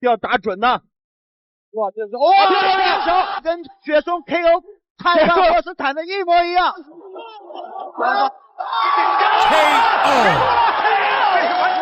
要打准呐！哇，这是哇，跟雪松 KO 泰上沃斯坦的一模一样。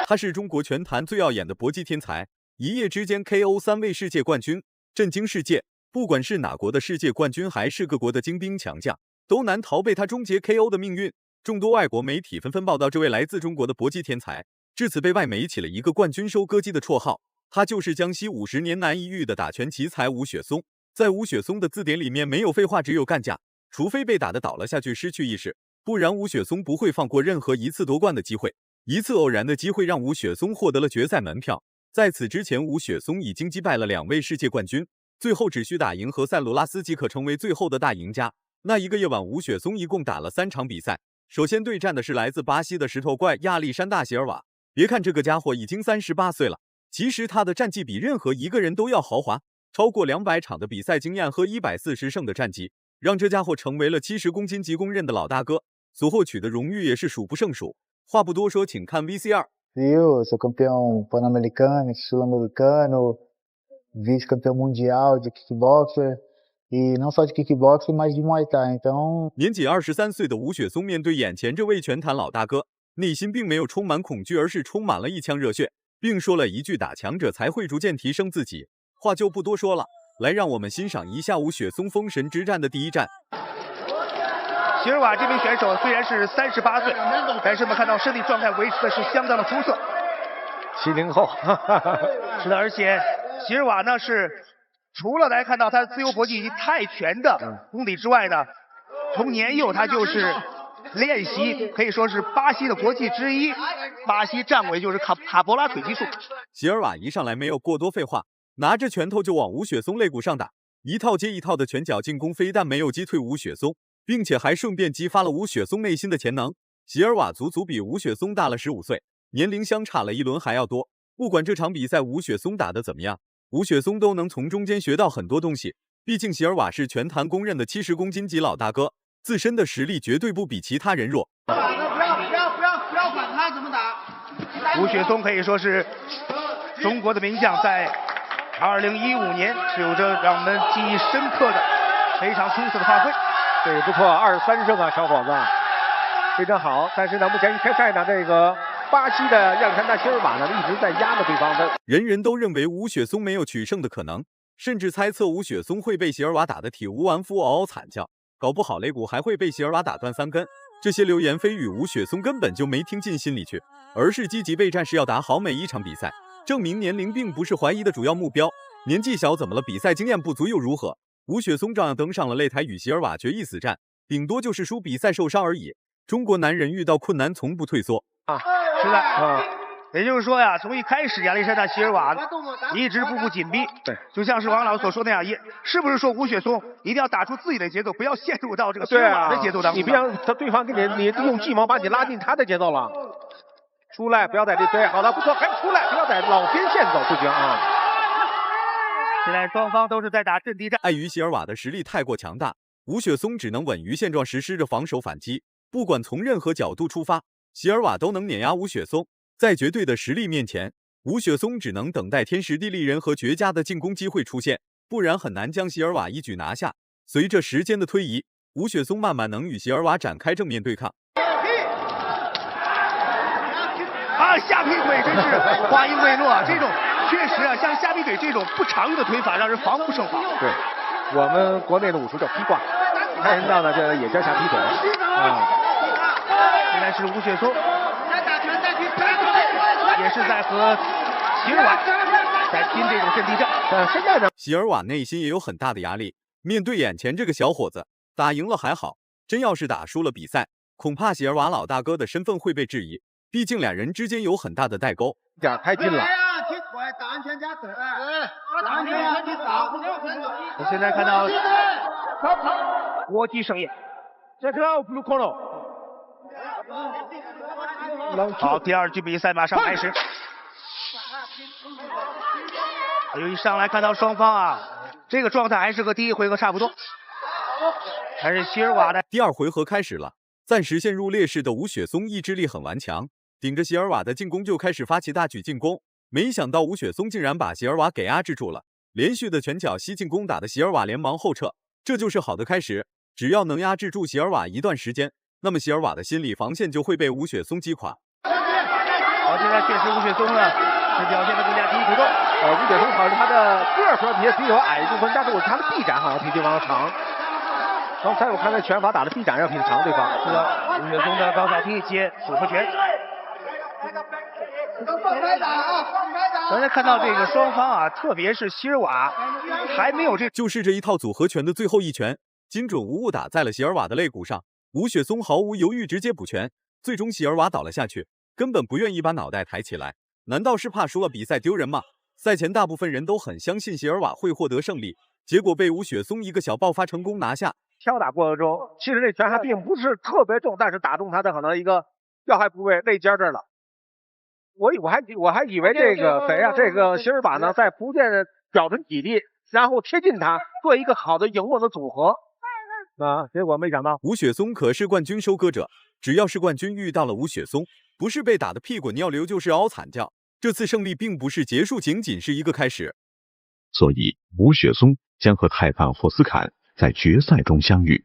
他是中国拳坛最耀眼的搏击天才，一夜之间 KO 3位世界冠军，震惊世界。不管是哪国的世界冠军，还是各国的精兵强将，都难逃被他终结 KO 的命运。众多外国媒体纷纷报道这位来自中国的搏击天才，至此被外媒起了一个冠军收割机的绰号。他就是江西50年难一遇的打拳奇才吴雪松。在吴雪松的字典里面没有废话，只有干架，除非被打得倒了下去失去意识，不然吴雪松不会放过任何一次夺冠的机会。一次偶然的机会让吴雪松获得了决赛门票，在此之前吴雪松已经击败了2位世界冠军，最后只需打赢何塞·卢拉斯即可成为最后的大赢家。那一个夜晚，吴雪松一共打了3场比赛，首先对战的是来自巴西的石头怪亚历山大·席尔瓦。别看这个家伙已经38岁了，其实他的战绩比任何一个人都要豪华，超过200场的比赛经验和140胜的战绩，让这家伙成为了70公斤级公认的老大哥，所获取的荣誉也是数不胜数。话不多说，请看 VCR。Eu sou campeão pan-americano, sul-americano, vice-campeão mundial de kickboxer, e não só de kickboxer, mas de Muay Thai. Então， 年仅23岁的吴雪松面对眼前这位拳坛老大哥，内心并没有充满恐惧，而是充满了一腔热血，并说了一句：打强者才会逐渐提升自己。话就不多说了，来让我们欣赏一下吴雪松封神之战的第一战。席尔瓦这名选手虽然是38岁，但是我们看到身体状态维持的是相当的出色。70后，是的，而且席尔瓦呢是除了来看到他自由搏击以及泰拳的功底之外呢，从年幼他就是练习可以说是巴西的国际之一，巴西战尾就是卡博拉腿技术。席尔瓦一上来没有过多废话，拿着拳头就往吴雪松肋骨上打，一套接一套的拳脚进攻，非但没有击退吴雪松，并且还顺便激发了吴雪松内心的潜能。席尔瓦足足比吴雪松大了15岁，年龄相差了一轮还要多。不管这场比赛吴雪松打得怎么样，吴雪松都能从中间学到很多东西。毕竟席尔瓦是拳坛公认的70公斤级老大哥，自身的实力绝对不比其他人弱。不要管他怎么打。吴雪松可以说是中国的名将，在2015年是有着让我们记忆深刻的非常出色的发挥。这也不错，23胜啊，小伙子，非常好。但是呢，目前一开赛呢，这个巴西的亚历山大·席尔瓦呢一直在压着对方的。人人都认为吴雪松没有取胜的可能，甚至猜测吴雪松会被席尔瓦打得体无完肤，嗷嗷惨叫，搞不好肋骨还会被席尔瓦打断3根。这些流言蜚语吴雪松根本就没听进心里去，而是积极备战，是要打好每一场比赛，证明年龄并不是怀疑的主要目标。年纪小怎么了？比赛经验不足又如何？吴雪松照样登上了擂台，与席尔瓦决一死战，顶多就是输比赛受伤而已。中国男人遇到困难从不退缩啊，是的，也就是说呀，从一开始亚历山大·席尔瓦一直步步紧逼，对，就像是王老师所说那样，是不是说吴雪松一定要打出自己的节奏，不要陷入到这个席尔瓦的节奏当中？你别让他对方给你用计谋把你拉进他的节奏了。出来，不要在这对，好的，不错，还出来，不要在老边线走，不行啊。现在双方都是在打阵地战。碍于席尔瓦的实力太过强大，吴雪松只能稳于现状，实施着防守反击。不管从任何角度出发，席尔瓦都能碾压吴雪松。在绝对的实力面前，吴雪松只能等待天时地利人和绝佳的进攻机会出现，不然很难将席尔瓦一举拿下。随着时间的推移，吴雪松慢慢能与席尔瓦展开正面对抗。下劈腿真是话音未落，这种确实啊，像下劈腿这种不常用的腿法，让人防不胜防。对，我们国内的武术叫劈挂，跆拳道呢这也叫下劈腿啊。现在是吴雪松，也是在和席尔瓦在拼这种阵地战。现在呢，席尔瓦内心也有很大的压力，面对眼前这个小伙子，打赢了还好，真要是打输了比赛，恐怕席尔瓦老大哥的身份会被质疑。毕竟俩人之间有很大的代沟，太近了。我现在看到国际盛宴，好，第2局比赛马上开始。由于上来看到双方啊，这个状态还是和第一回合差不多，还是席尔瓦的。第2回合开始了，暂时陷入劣势的吴雪松意志力很顽强。顶着席尔瓦的进攻就开始发起大举进攻，没想到吴雪松竟然把席尔瓦给压制住了，连续的拳脚西进攻打的席尔瓦连忙后撤，这就是好的开始。只要能压制住席尔瓦一段时间，那么席尔瓦的心理防线就会被吴雪松击垮。好，现在确实吴雪松呢是表现得更加积极主动。吴雪松好像他的个儿虽然比较矮一部分，但是我看他的臂展好像比对方长。刚才我看他拳法打的臂展要比他长，对方。是的，吴雪松的高扫踢接组合拳。刚才看到这个双方啊，特别是席尔瓦还没有就是这一套组合拳的最后一拳，精准无误打在了席尔瓦的肋骨上。吴雪松毫无犹豫直接补拳，最终席尔瓦倒了下去，根本不愿意把脑袋抬起来。难道是怕输了比赛丢人吗？赛前大部分人都很相信席尔瓦会获得胜利，结果被吴雪松一个小爆发成功拿下。敲打过程中，其实这拳还并不是特别重，但是打中他的可能一个要害部位肋间这儿了。我还以为这个谁呀、这个席尔瓦呢，在逐渐表示体力，然后贴近他，做一个好的赢我的组合。结果没想到，吴雪松可是冠军收割者，只要是冠军遇到了吴雪松，不是被打得屁滚尿流，就是嗷惨叫。这次胜利并不是结束，仅仅是一个开始。所以，吴雪松将和泰范霍斯坎在决赛中相遇。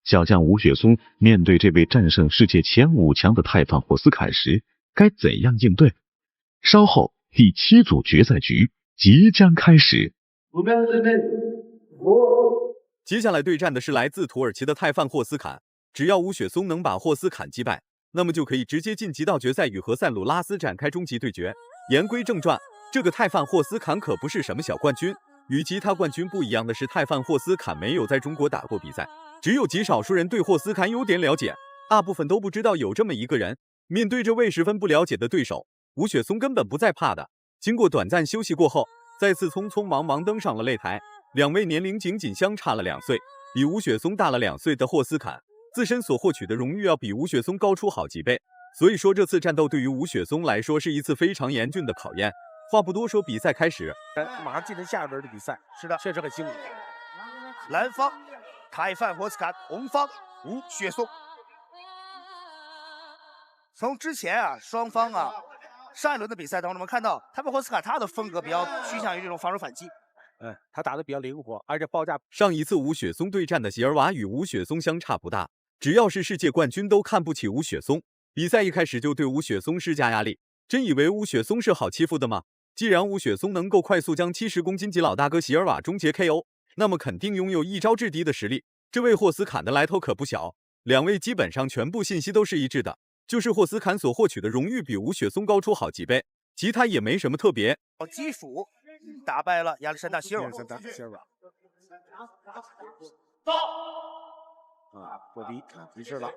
小将吴雪松面对这位战胜世界前5强的泰范霍斯坎时，该怎样应对？稍后第7组决赛局即将开始。接下来对战的是来自土耳其的泰范霍斯坎，只要吴雪松能把霍斯坎击败，那么就可以直接晋级到决赛，与何塞鲁拉斯展开终极对决。言归正传，这个泰范霍斯坎可不是什么小冠军，与其他冠军不一样的是，泰范霍斯坎没有在中国打过比赛，只有极少数人对霍斯坎有点了解，大部分都不知道有这么一个人。面对这位十分不了解的对手，吴雪松根本不在怕的。经过短暂休息过后，再次匆匆忙忙登上了擂台。两位年龄仅仅相差了2岁，比吴雪松大了2岁的霍斯坎，自身所获取的荣誉要比吴雪松高出好几倍。所以说这次战斗对于吴雪松来说是一次非常严峻的考验。话不多说，比赛开始，马上进入下一轮的比赛。是的，确实很辛苦。蓝方泰范霍斯坎，红方吴雪松。从之前啊，双方啊上一轮的比赛当中，我们看到泰范霍斯坎他的风格比较趋向于这种防守反击。他打得比较灵活，而且报价。上一次吴雪松对战的席尔瓦与吴雪松相差不大，只要是世界冠军都看不起吴雪松。比赛一开始就对吴雪松施加压力，真以为吴雪松是好欺负的吗？既然吴雪松能够快速将70公斤级老大哥席尔瓦终结 KO， 那么肯定拥有一招制敌的实力。这位霍斯坎的来头可不小，两位基本上全部信息都是一致的，就是霍斯坎所获取的荣誉比吴雪松高出好几倍，其他也没什么特别。基辅打败了亚历山大·席尔瓦。破逼一致了。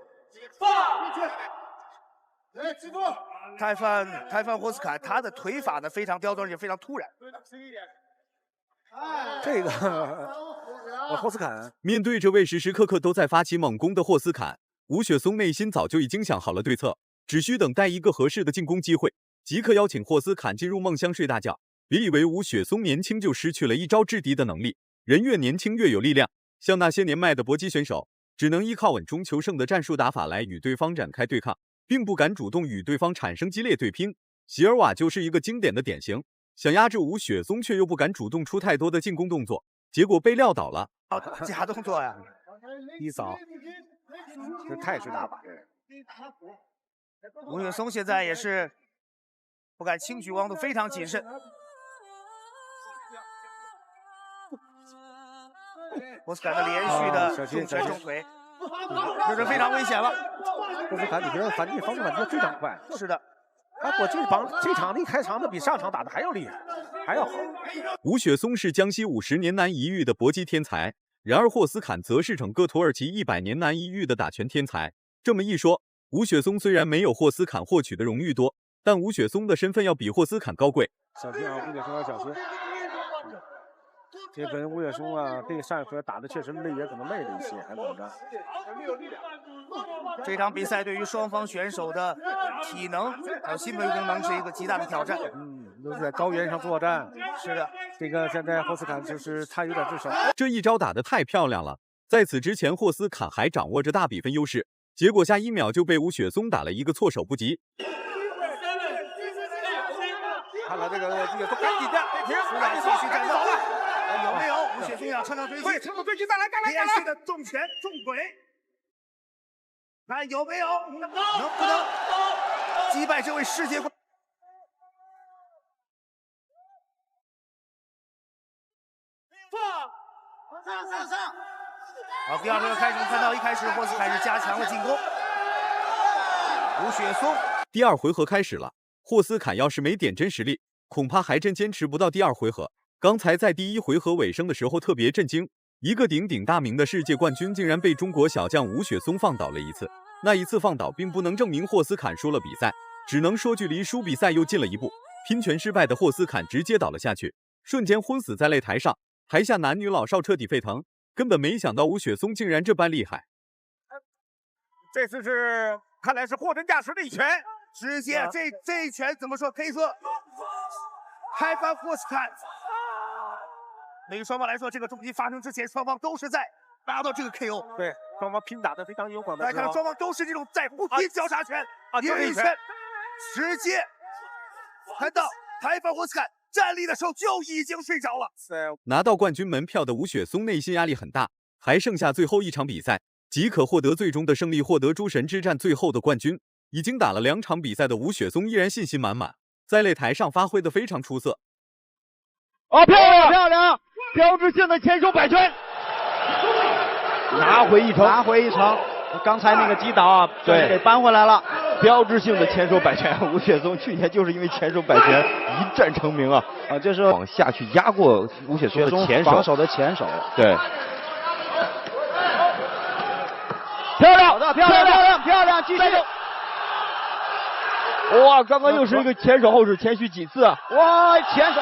泰范霍斯坎他的腿法呢非常刁钻，而且非常突然。这个霍斯坎面对这位时时刻刻都在发起猛攻的霍斯坎，吴雪松内心早就已经想好了对策，只需等待一个合适的进攻机会，即刻邀请霍斯坎进入梦乡睡大觉。别以为吴雪松年轻就失去了一招制敌的能力，人越年轻越有力量。像那些年迈的搏击选手，只能依靠稳中求胜的战术打法来与对方展开对抗，并不敢主动与对方产生激烈对拼。席尔瓦就是一个经典的典型，想压制吴雪松却又不敢主动出太多的进攻动作，结果被撂倒了。假动作呀，一扫，这泰式打法。吴雪松现在也是不敢轻举妄动，非常谨慎。霍斯坎的连续的重拳重腿，这是非常危险了。霍斯坎，你觉得防守反击非常快。是的，我这场一开场的比上场打的还要厉害，还要好。吴雪松是江西50年难一遇的搏击天才，然而霍斯坎则是整个土耳其100年难一遇的打拳天才。这么一说，吴雪松虽然没有霍斯坎获取的荣誉多，但吴雪松的身份要比霍斯坎高贵。小心啊，吴雪松要小心。这跟吴雪松啊，对上一回打的确实累，也可能累了一些，还怎么着？这场比赛对于双方选手的体能还有心肺功能是一个极大的挑战。都是在高原上作战。是的，这个现在霍斯坎就是他有点智商。这一招打得太漂亮了，在此之前霍斯坎还掌握着大比分优势，结果下1秒就被吴雪松打了一个措手不及。看了这个吴雪松赶紧的，别停，赶紧继续战斗了。有没有吴雪松要乘胜追击？对，乘胜追击，再来，连续的重拳重腿，看有没有能不能击败这位世界冠。好，第二回合开始，看到一开始霍斯凯是加强了进攻，吴雪松。第二回合开始了，霍斯坎要是没点真实力，恐怕还真坚持不到第二回合。刚才在第一回合尾声的时候特别震惊，一个鼎鼎大名的世界冠军竟然被中国小将吴雪松放倒了一次。那一次放倒并不能证明霍斯坎输了比赛，只能说距离输比赛又近了一步。拼拳失败的霍斯坎直接倒了下去，瞬间昏死在擂台上，台下男女老少彻底沸腾。根本没想到吴雪松竟然这般厉害。这次是看来是货真价实的一拳，直接这一拳怎么说？可以说开翻霍斯坎。对于双方来说，这个重击发生之前，双方都是在拿到这个 KO。对，双方拼打的非常勇猛的。大家看，双方都是这种在不拼交叉拳，一人一拳，直接看到开翻霍斯坎。站立的时候就已经睡着了。拿到冠军门票的吴雪松内心压力很大，还剩下最后一场比赛，即可获得最终的胜利，获得诸神之战最后的冠军。已经打了2场比赛的吴雪松依然信心满满，在擂台上发挥得非常出色。漂亮漂亮，标志性的前手摆拳，拿回一城，刚才那个击倒啊，对，给扳回来了。标志性的前手摆拳，吴雪松去年就是因为前手摆拳一战成名啊！这是往下去压过吴雪松的前手，防守的前手，对。漂亮，继续！哇，刚刚又是一个前手后手，前续几次啊！哇，前手，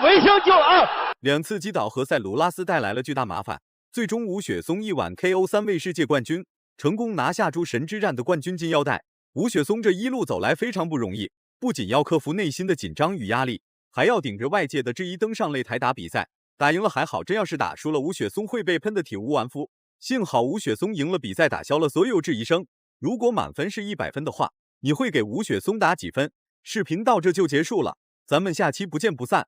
维生救了2次击倒何塞卢拉斯带来了巨大麻烦，最终吴雪松一晚 KO 3位世界冠军，成功拿下诸神之战的冠军金腰带。吴雪松这一路走来非常不容易，不仅要克服内心的紧张与压力，还要顶着外界的质疑登上擂台打比赛。打赢了还好，真要是打输了，吴雪松会被喷得体无完肤。幸好吴雪松赢了比赛，打消了所有质疑声。如果满分是100分的话，你会给吴雪松打几分？视频到这就结束了，咱们下期不见不散。